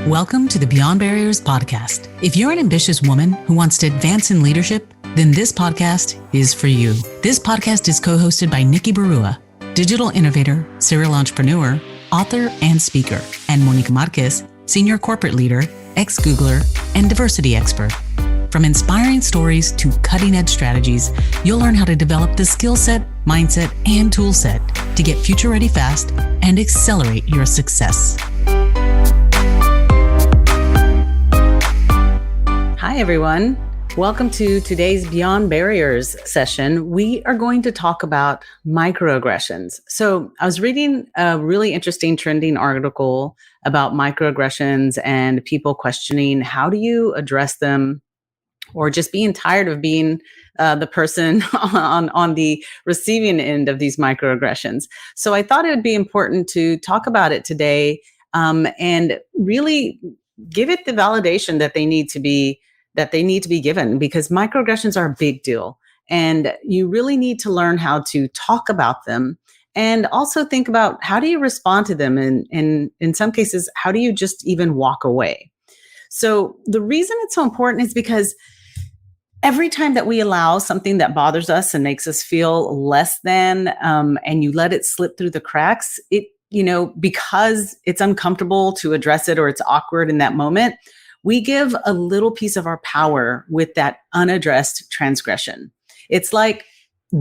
Welcome to the Beyond Barriers podcast. If you're an ambitious woman who wants to advance in leadership, then this podcast is for you. This podcast is co-hosted by Nikki Barua, digital innovator, serial entrepreneur, author, and speaker, and Monica Marquez, senior corporate leader, ex-Googler, and diversity expert. From inspiring stories to cutting-edge strategies, you'll learn how to develop the skill set, mindset, and tool set to get future-ready fast and accelerate your success. Hi, everyone. Welcome to today's Beyond Barriers session. We are going to talk about microaggressions. So I was reading a really interesting trending article about microaggressions and people questioning how do you address them, or just being tired of being the person on the receiving end of these microaggressions. So I thought it would be important to talk about it today and really give it the validation that they need to be given, because microaggressions are a big deal. And you really need to learn how to talk about them and also think about how do you respond to them? And in some cases, how do you just even walk away? So the reason it's so important is because every time that we allow something that bothers us and makes us feel less than, and you let it slip through the cracks, because it's uncomfortable to address it or it's awkward in that moment, we give a little piece of our power with that unaddressed transgression. It's like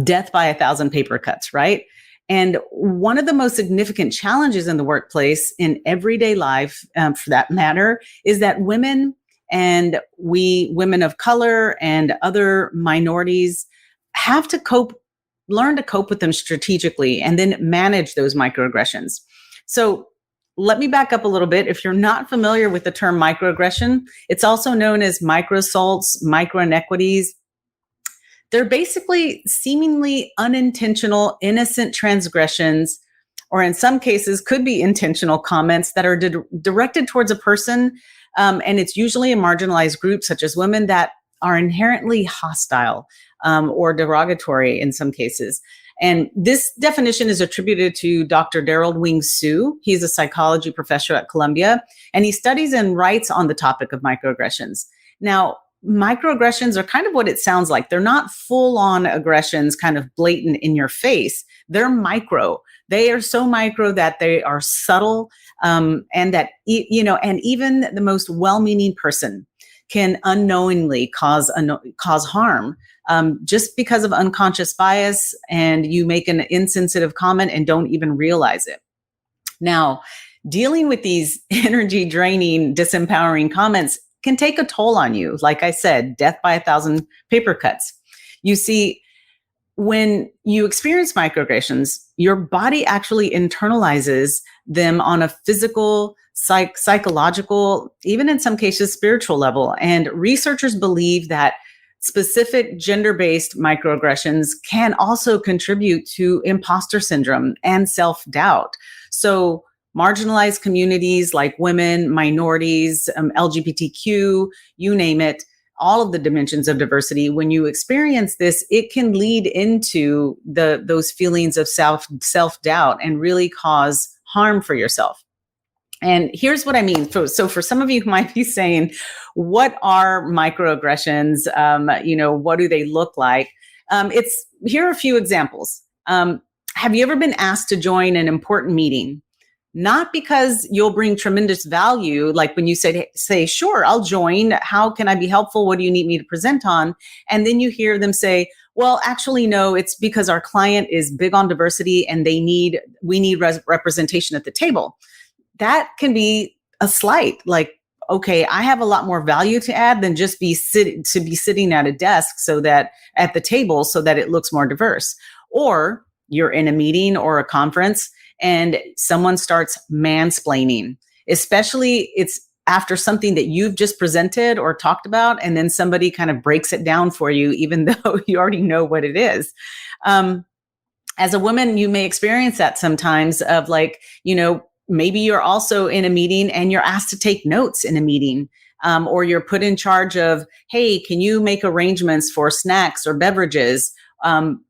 death by 1,000 paper cuts, right? And one of the most significant challenges in the workplace, in everyday life, for that matter, is that women women of color and other minorities have to learn to cope with them strategically and then manage those microaggressions. So let me back up a little bit. If you're not familiar with the term microaggression, it's also known as microassaults, microinequities. They're basically seemingly unintentional, innocent transgressions, or in some cases could be intentional comments that are directed towards a person. And it's usually a marginalized group, such as women, that are inherently hostile or derogatory in some cases. And this definition is attributed to Dr. Daryl Wing Su. He's a psychology professor at Columbia, and he studies and writes on the topic of microaggressions. Now, microaggressions are kind of what it sounds like. They're not full-on aggressions, kind of blatant in your face. They're micro. They are so micro that they are subtle, and that, and even the most well-meaning person can unknowingly cause harm just because of unconscious bias, and you make an insensitive comment and don't even realize it. Now, dealing with these energy-draining, disempowering comments can take a toll on you. Like I said, death by 1,000 paper cuts. You see, when you experience microaggressions, your body actually internalizes them on a physical, psychological, even in some cases, spiritual level. And researchers believe that specific gender-based microaggressions can also contribute to imposter syndrome and self-doubt. So marginalized communities like women, minorities, LGBTQ, you name it, all of the dimensions of diversity, when you experience this, it can lead into those feelings of self-doubt and really cause harm for yourself. And here's what I mean. So for some of you who might be saying, what are microaggressions? What do they look like? Here are a few examples. Have you ever been asked to join an important meeting? Not because you'll bring tremendous value, like when you say, sure, I'll join. How can I be helpful? What do you need me to present on? And then you hear them say, well, actually, no, it's because our client is big on diversity and we need representation at the table. That can be a slight, like, okay, I have a lot more value to add than just be sitting at a desk at the table so that it looks more diverse. Or you're in a meeting or a conference and someone starts mansplaining, especially it's after something that you've just presented or talked about, and then somebody kind of breaks it down for you, even though you already know what it is. As a woman, you may experience that sometimes of maybe you're also in a meeting and you're asked to take notes in a meeting, or you're put in charge of, hey, can you make arrangements for snacks or beverages?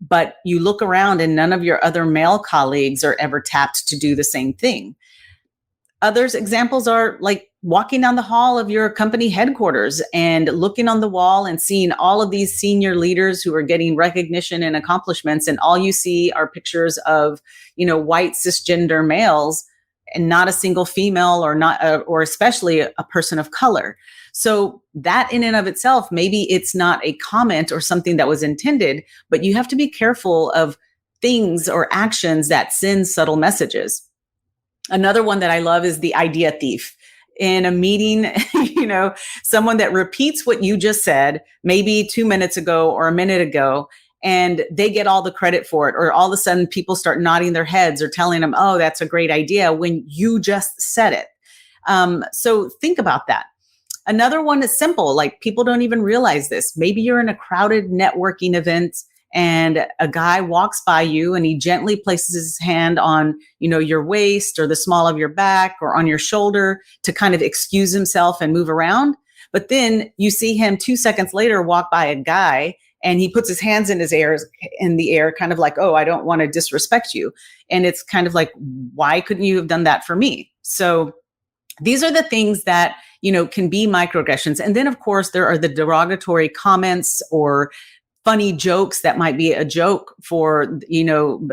But you look around and none of your other male colleagues are ever tapped to do the same thing. Examples are like walking down the hall of your company headquarters and looking on the wall and seeing all of these senior leaders who are getting recognition and accomplishments, and all you see are pictures of, white cisgender males and not a single female, or not, or especially a person of color. So that in and of itself, maybe it's not a comment or something that was intended, but you have to be careful of things or actions that send subtle messages. Another one that I love is the idea thief. In a meeting, someone that repeats what you just said, maybe 2 minutes ago or a minute ago, and they get all the credit for it, or all of a sudden people start nodding their heads or telling them, oh, that's a great idea, when you just said it. So think about that. Another one is simple, like people don't even realize this. Maybe you're in a crowded networking event and a guy walks by you and he gently places his hand on, your waist or the small of your back or on your shoulder to kind of excuse himself and move around. But then you see him 2 seconds later walk by a guy and he puts his hands in the air, kind of like, oh, I don't want to disrespect you. And it's kind of like, why couldn't you have done that for me? So these are the things that, can be microaggressions. And then, of course, there are the derogatory comments or funny jokes that might be a joke for,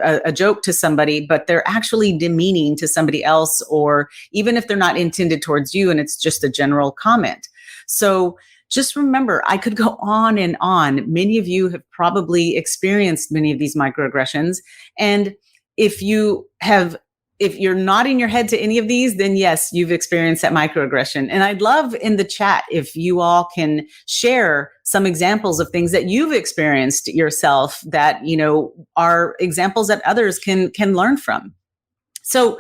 a joke to somebody, but they're actually demeaning to somebody else, or even if they're not intended towards you and it's just a general comment. So just remember, I could go on and on. Many of you have probably experienced many of these microaggressions. And if you're nodding your head to any of these, then yes, you've experienced that microaggression. And I'd love in the chat if you all can share some examples of things that you've experienced yourself that, are examples that others can learn from. So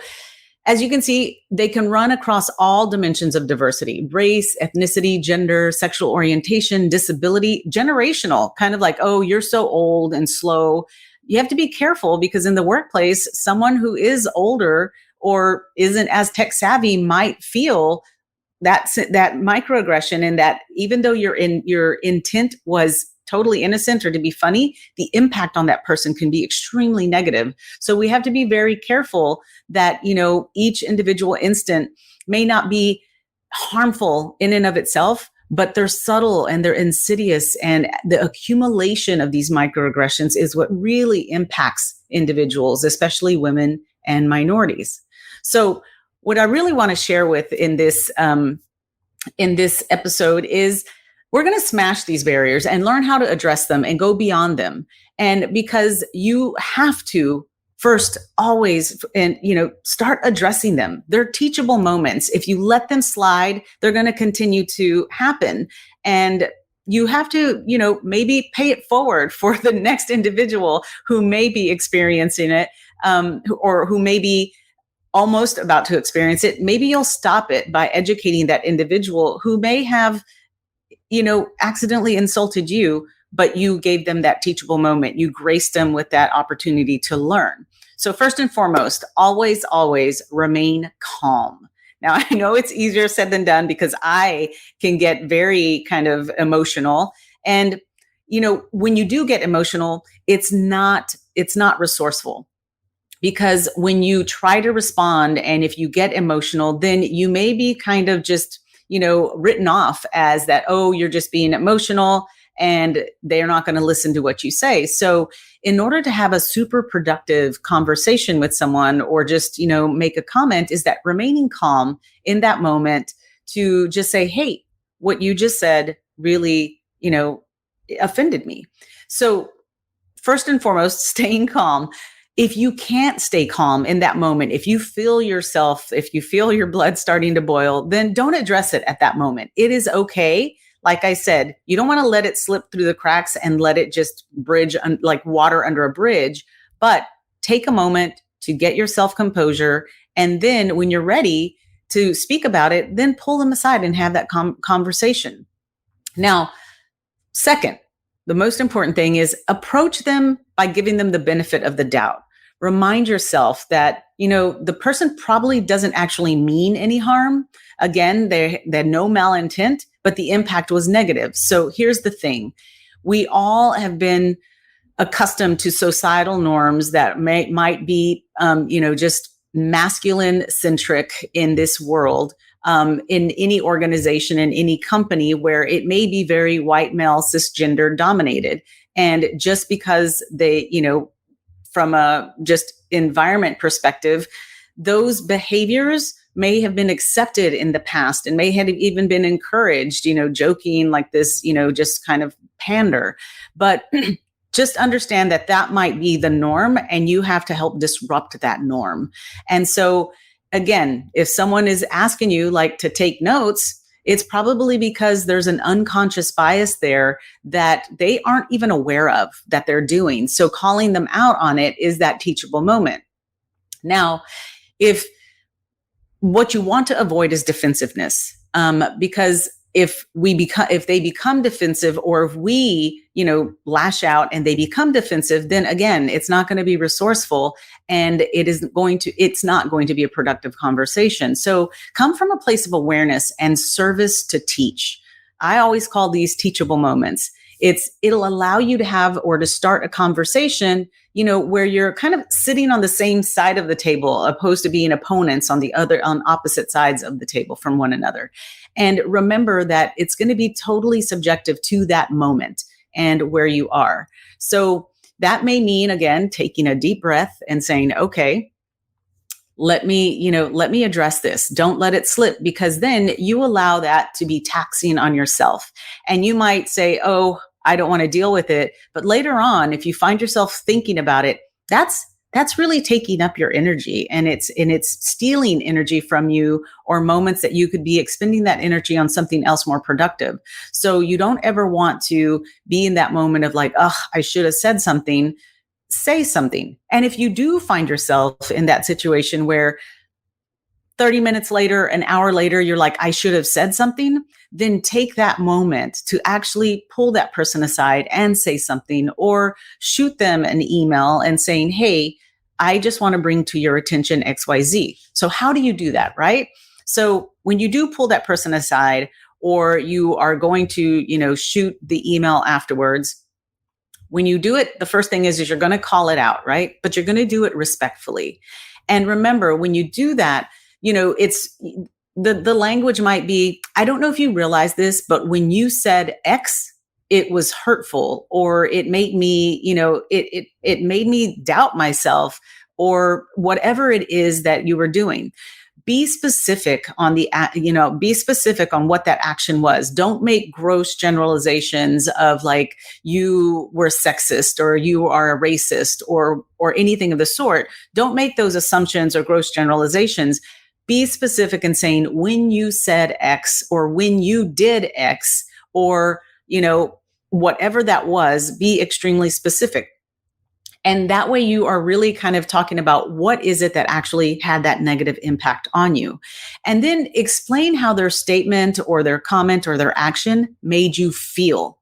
as you can see, they can run across all dimensions of diversity: race, ethnicity, gender, sexual orientation, disability, generational, kind of like, oh, you're so old and slow. You have to be careful, because in the workplace, someone who is older or isn't as tech savvy might feel that microaggression, and that even though your intent was totally innocent or to be funny, the impact on that person can be extremely negative. So we have to be very careful that, each individual instant may not be harmful in and of itself, but they're subtle and they're insidious. And the accumulation of these microaggressions is what really impacts individuals, especially women and minorities. So what I really want to share with in this episode is, we're going to smash these barriers and learn how to address them and go beyond them. And because you have to first always, start addressing them. They're teachable moments. If you let them slide, they're going to continue to happen. And you have to, maybe pay it forward for the next individual who may be experiencing it, or who may be almost about to experience it. Maybe you'll stop it by educating that individual who may have, accidentally insulted you, but you gave them that teachable moment. You graced them with that opportunity to learn. So first and foremost, always, always remain calm. Now, I know it's easier said than done, because I can get very kind of emotional. And, when you do get emotional, it's not resourceful. Because when you try to respond, and if you get emotional, then you may be kind of just, written off as that, oh, you're just being emotional, and they're not going to listen to what you say. So in order to have a super productive conversation with someone, or just, make a comment, is that remaining calm in that moment to just say, hey, what you just said really, offended me. So first and foremost, staying calm. If you can't stay calm in that moment, if you feel your blood starting to boil, then don't address it at that moment. It is okay. Like I said, you don't want to let it slip through the cracks and let it just bridge like water under a bridge, but take a moment to get your self-composure. And then when you're ready to speak about it, then pull them aside and have that conversation. Now, second, the most important thing is approach them by giving them the benefit of the doubt. Remind yourself that, the person probably doesn't actually mean any harm. Again, they had no malintent, but the impact was negative. So here's the thing. We all have been accustomed to societal norms that might be, just masculine centric in this world, in any organization, in any company where it may be very white male, cisgender dominated. And just because they, from a just environment perspective, those behaviors may have been accepted in the past and may have even been encouraged, joking like this, just kind of pander. But just understand that that might be the norm and you have to help disrupt that norm. And so again, if someone is asking you like to take notes, it's probably because there's an unconscious bias there that they aren't even aware of that they're doing. So calling them out on it is that teachable moment. Now, if what you want to avoid is defensiveness, because if they become defensive, or if we, lash out and they become defensive, then again, it's not going to be resourceful and it's not going to be a productive conversation. So come from a place of awareness and service to teach. I always call these teachable moments. It'll allow you to have or to start a conversation, where you're kind of sitting on the same side of the table, opposed to being opponents on opposite sides of the table from one another. And remember that it's going to be totally subjective to that moment and where you are. So that may mean, again, taking a deep breath and saying, okay, let me address this. Don't let it slip, because then you allow that to be taxing on yourself. And you might say, oh, I don't want to deal with it. But later on, if you find yourself thinking about it, that's really taking up your energy, and it's stealing energy from you, or moments that you could be expending that energy on something else more productive. So you don't ever want to be in that moment of like, oh, I should have said something. Say something. And if you do find yourself in that situation where 30 minutes later, an hour later, you're like, I should have said something, then take that moment to actually pull that person aside and say something, or shoot them an email and saying, hey, I just want to bring to your attention XYZ. So how do you do that, right? So when you do pull that person aside, or you are going to, shoot the email afterwards, when you do it, the first thing is you're going to call it out, right? But you're going to do it respectfully. And remember, when you do that, it's the language might be, I don't know if you realize this, but when you said X, it was hurtful, or it made me, it made me doubt myself, or whatever it is that you were doing. Be specific on be specific on what that action was. Don't make gross generalizations of like, you were sexist, or you are a racist, or anything of the sort. Don't make those assumptions or gross generalizations. Be specific in saying, when you said X, or when you did X, or, whatever that was, be extremely specific. And that way you are really kind of talking about what is it that actually had that negative impact on you. And then explain how their statement or their comment or their action made you feel.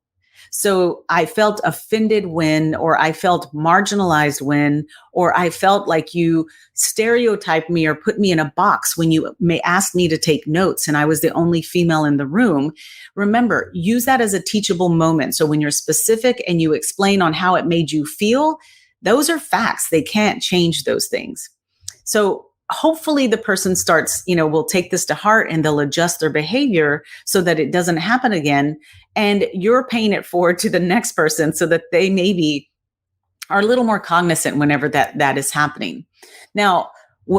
So I felt offended when, or I felt marginalized when, or I felt like you stereotyped me or put me in a box when you may ask me to take notes and I was the only female in the room. Remember, use that as a teachable moment. So when you're specific and you explain on how it made you feel, those are facts. They can't change those things. So hopefully the person starts, will take this to heart and they'll adjust their behavior so that it doesn't happen again. And you're paying it forward to the next person so that they maybe are a little more cognizant whenever that is happening. Now,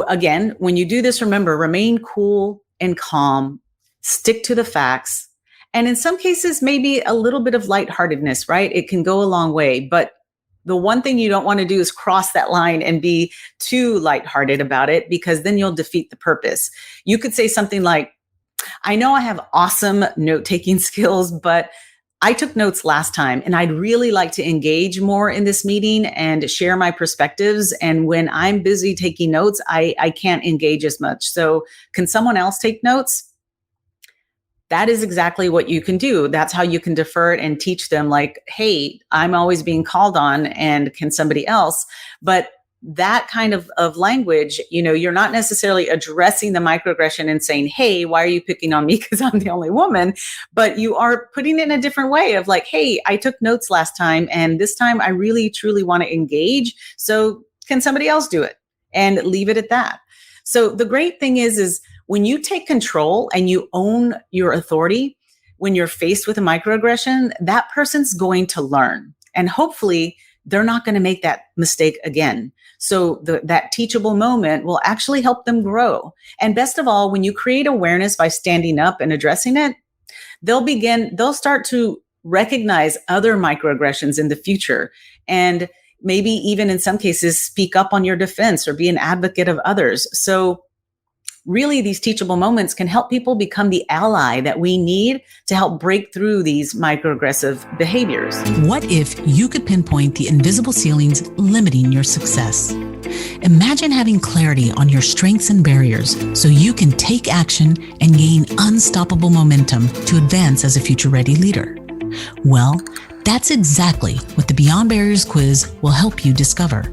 again, when you do this, remember, remain cool and calm, stick to the facts. And in some cases, maybe a little bit of lightheartedness, right? It can go a long way, but the one thing you don't want to do is cross that line and be too lighthearted about it, because then you'll defeat the purpose. You could say something like, I know I have awesome note-taking skills, but I took notes last time and I'd really like to engage more in this meeting and share my perspectives. And when I'm busy taking notes, I can't engage as much. So can someone else take notes? That is exactly what you can do. That's how you can defer it and teach them like, hey, I'm always being called on, and can somebody else? But that kind of language, you're not necessarily addressing the microaggression and saying, hey, why are you picking on me because I'm the only woman? But you are putting it in a different way of like, hey, I took notes last time and this time I really, truly want to engage. So can somebody else do it? And leave it at that. So the great thing is when you take control and you own your authority, when you're faced with a microaggression, that person's going to learn. And hopefully they're not going to make that mistake again. So that teachable moment will actually help them grow. And best of all, when you create awareness by standing up and addressing it, they'll start to recognize other microaggressions in the future. And maybe even in some cases, speak up on your defense or be an advocate of others. So really, these teachable moments can help people become the ally that we need to help break through these microaggressive behaviors. What if you could pinpoint the invisible ceilings limiting your success? Imagine having clarity on your strengths and barriers so you can take action and gain unstoppable momentum to advance as a future-ready leader. Well, that's exactly what the Beyond Barriers quiz will help you discover.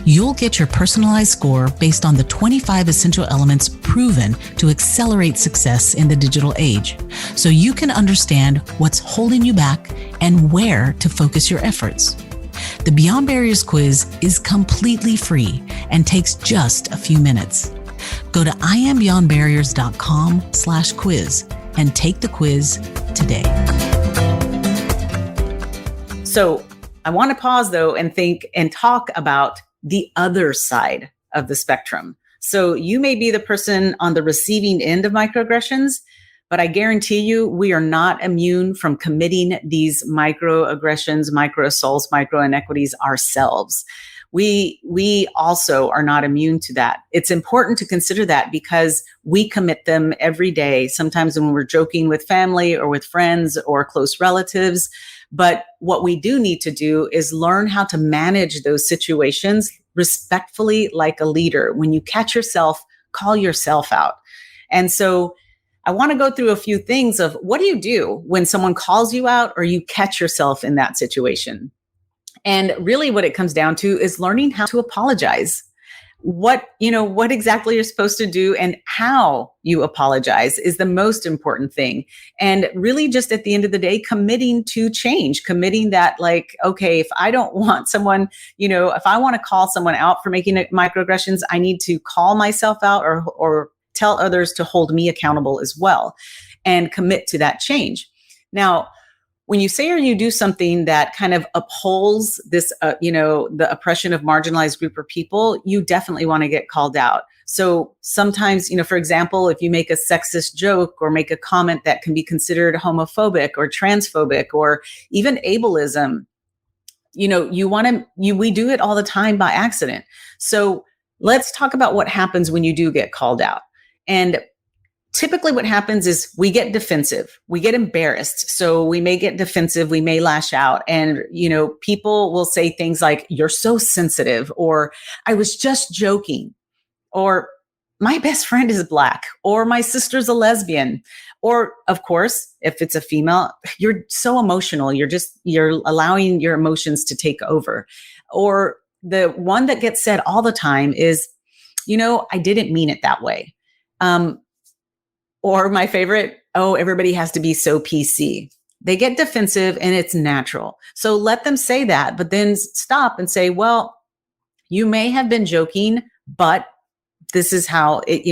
You'll get your personalized score based on the 25 essential elements proven to accelerate success in the digital age, so you can understand what's holding you back and where to focus your efforts. The Beyond Barriers quiz is completely free and takes just a few minutes. Go to iambeyondbarriers.com/quiz and take the quiz today. So I want to pause though and think and talk about the other side of the spectrum. So you may be the person on the receiving end of microaggressions, but I guarantee you we are not immune from committing these microaggressions, microassaults, microinequities ourselves. We also are not immune to that. It's important to consider that because we commit them every day, sometimes when we're joking with family or with friends or close relatives. But what we do need to do is learn how to manage those situations respectfully like a leader. When you catch yourself, call yourself out. And so I want to go through a few things of what do you do when someone calls you out or you catch yourself in that situation? And really what it comes down to is learning how to apologize. What exactly you're supposed to do and how you apologize is the most important thing. And really just at the end of the day, committing to change, committing that like, okay, if I don't want someone, if I want to call someone out for making microaggressions, I need to call myself out or tell others to hold me accountable as well and commit to that change. Now, when you say or you do something that kind of upholds this, the oppression of marginalized group of people, you definitely want to get called out. So sometimes, for example, if you make a sexist joke or make a comment that can be considered homophobic or transphobic or even ableism, we do it all the time by accident. So let's talk about what happens when you do get called out. And typically what happens is we get defensive, we get embarrassed. So we may get defensive, we may lash out and, people will say things like, you're so sensitive, or I was just joking, or my best friend is Black, or my sister's a lesbian. Or of course, if it's a female, you're so emotional. You're allowing your emotions to take over. Or the one that gets said all the time is, I didn't mean it that way. Or my favorite, everybody has to be so PC. They get defensive and it's natural. So let them say that, but then stop and say, well, you may have been joking, but this is how it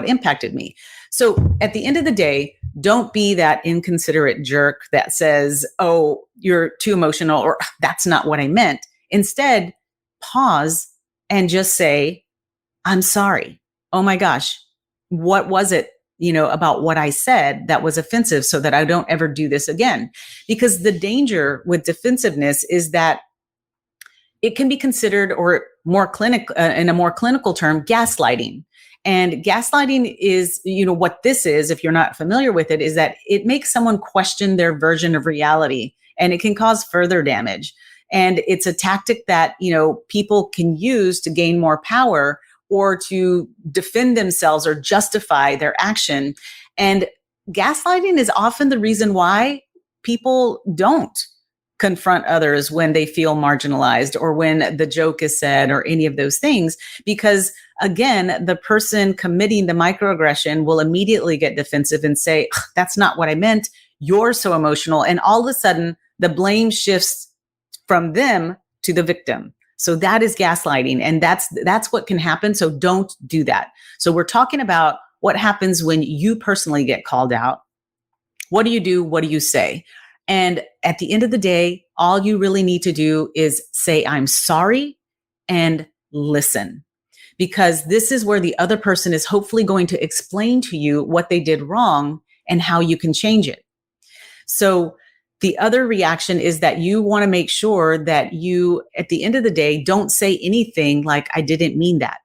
impacted me. So at the end of the day, don't be that inconsiderate jerk that says, oh, you're too emotional, or that's not what I meant. Instead, pause and just say, I'm sorry. Oh my gosh, what was it, about what I said that was offensive so that I don't ever do this again? Because the danger with defensiveness is that it can be considered, or more in a more clinical term, gaslighting. And gaslighting is, what this is, if you're not familiar with it, is that it makes someone question their version of reality and it can cause further damage. And it's a tactic that, people can use to gain more power or to defend themselves or justify their action. And gaslighting is often the reason why people don't confront others when they feel marginalized or when the joke is said or any of those things, because again, the person committing the microaggression will immediately get defensive and say, that's not what I meant. You're so emotional. And all of a sudden the blame shifts from them to the victim. So that is gaslighting. And that's what can happen. So don't do that. So we're talking about what happens when you personally get called out. What do you do? What do you say? And at the end of the day, all you really need to do is say, I'm sorry, and listen. Because this is where the other person is hopefully going to explain to you what they did wrong and how you can change it. So the other reaction is that you want to make sure that you, at the end of the day, don't say anything like, I didn't mean that.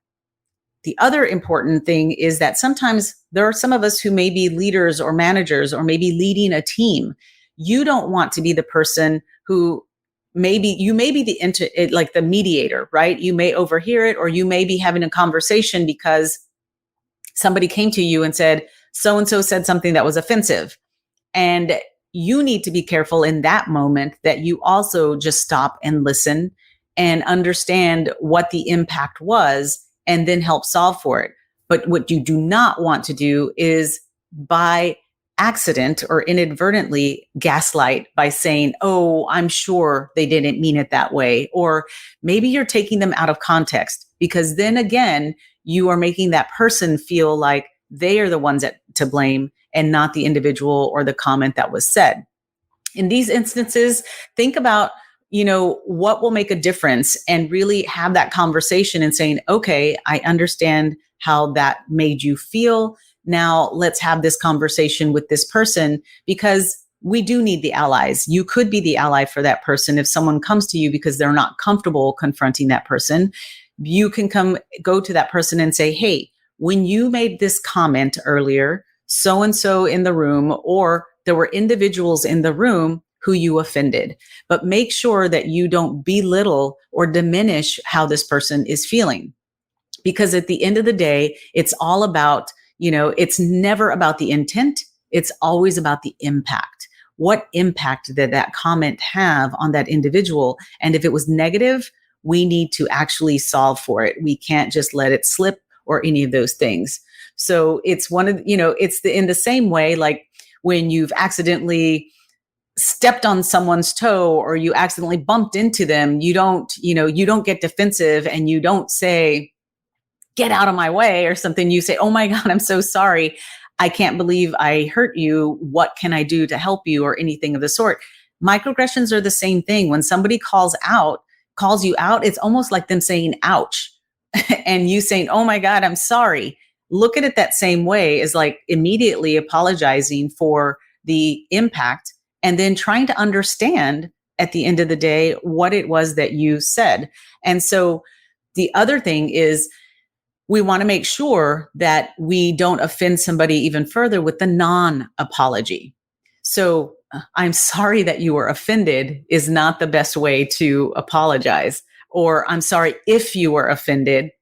The other important thing is that sometimes there are some of us who may be leaders or managers or maybe leading a team. You don't want to be the person who you may be the mediator, right? You may overhear it, or you may be having a conversation because somebody came to you and said, so-and-so said something that was offensive. And you need to be careful in that moment that you also just stop and listen and understand what the impact was and then help solve for it. But what you do not want to do is by accident or inadvertently gaslight by saying, oh, I'm sure they didn't mean it that way. Or maybe you're taking them out of context, because then again, you are making that person feel like they are the ones to blame and not the individual or the comment that was said. In these instances, think about, what will make a difference, and really have that conversation and saying, okay, I understand how that made you feel. Now let's have this conversation with this person, because we do need the allies. You could be the ally for that person. If someone comes to you because they're not comfortable confronting that person, you can go to that person and say, hey, when you made this comment earlier, so-and-so in the room, or there were individuals in the room who you offended. But make sure that you don't belittle or diminish how this person is feeling. Because at the end of the day, it's all about, it's never about the intent. It's always about the impact. What impact did that comment have on that individual? And if it was negative, we need to actually solve for it. We can't just let it slip or any of those things. So it's in the same way, like when you've accidentally stepped on someone's toe or you accidentally bumped into them, you don't get defensive and you don't say, get out of my way or something. You say, oh my God, I'm so sorry. I can't believe I hurt you. What can I do to help you, or anything of the sort? Microaggressions are the same thing. When somebody calls you out, it's almost like them saying, ouch. And you saying, oh my God, I'm sorry. Look at it that same way, as like immediately apologizing for the impact and then trying to understand at the end of the day what it was that you said. And so the other thing is, we want to make sure that we don't offend somebody even further with the non-apology. So I'm sorry that you were offended is not the best way to apologize. Or I'm sorry if you were offended.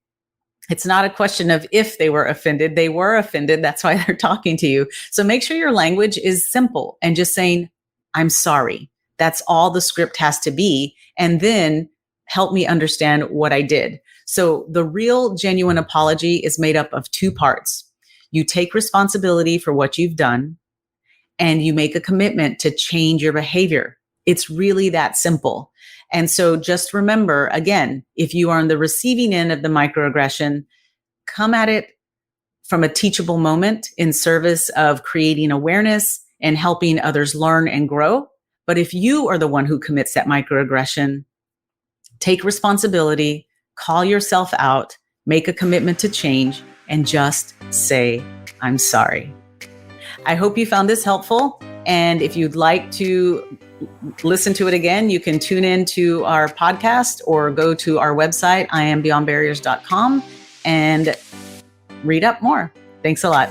It's not a question of if they were offended. They were offended. That's why they're talking to you. So make sure your language is simple and just saying, I'm sorry. That's all the script has to be. And then help me understand what I did. So the real genuine apology is made up of two parts. You take responsibility for what you've done, and you make a commitment to change your behavior. It's really that simple. And so just remember, again, if you are on the receiving end of the microaggression, come at it from a teachable moment in service of creating awareness and helping others learn and grow. But if you are the one who commits that microaggression, take responsibility, call yourself out, make a commitment to change, and just say, I'm sorry. I hope you found this helpful. And if you'd like to listen to it again, you can tune in to our podcast or go to our website, iambeyondbarriers.com, and read up more. Thanks a lot.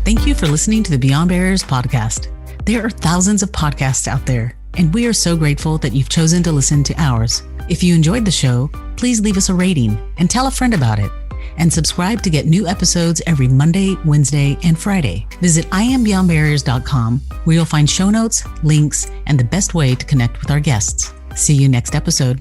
Thank you for listening to the Beyond Barriers podcast. There are thousands of podcasts out there, and we are so grateful that you've chosen to listen to ours. If you enjoyed the show, please leave us a rating and tell a friend about it. And subscribe to get new episodes every Monday, Wednesday, and Friday. Visit iambeyondbarriers.com, where you'll find show notes, links, and the best way to connect with our guests. See you next episode.